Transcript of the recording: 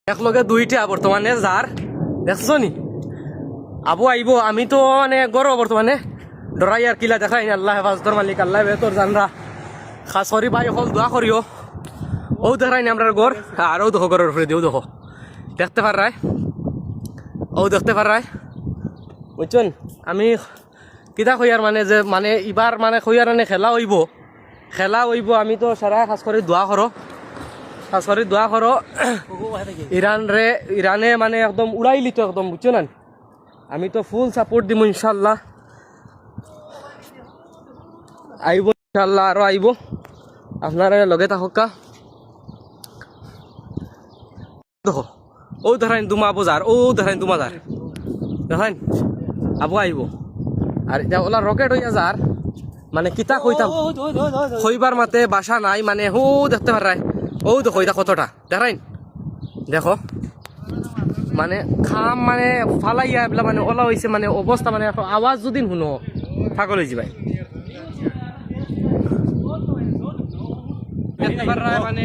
একলগে দুইটা বর্তমানে যার দেখছো নি আবু আইব আমি তো মানে গরো বর্তমানে ডরাই আর কিলা দেখাই আল্লাহ হেফাজতর মালিক আল্লাহ বেতর জানরা খাস করি ভাই হল দোয়া করিও ও দেখাই নি আমরা গড় আর ও দেখো গরের উপরে দিও দেখো দেখতে পার রায় ও দেখতে পার রায় বুঝছেন আমি কিতা কইয়ার মানে যে মানে এবার মানে কইয়ার মানে খেলা হইব আমি তো সারা খাস করে দোয়া করো ইরানে মানে একদম উড়াইলি তো একদম বুঝছো না আমি তো ফুল সাপোর্ট দিব ইনশাল্লাহ আইব ইনশাল্লাহ আরো আইব আপনারা লগে থাকা দেখো ও ধরেন দুমা বাজার ও ধরেন দুমাজার দেখেন আবু আইব আর এটা ওলা রকেট হইয়া যার মানে কিতা কইতাম কইবার মাতে বাসা নাই মানে হো দেখতে পারাই ও দেখো এটা কতটা দেখাইন দেখো মানে খাম মানে ফালাইয়া এগুলা মানে ওলা হয়েছে মানে অবস্থা মানে আওয়াজ যদি শুনো পাগল হয়ে যাবাই দেখতে পারাই মানে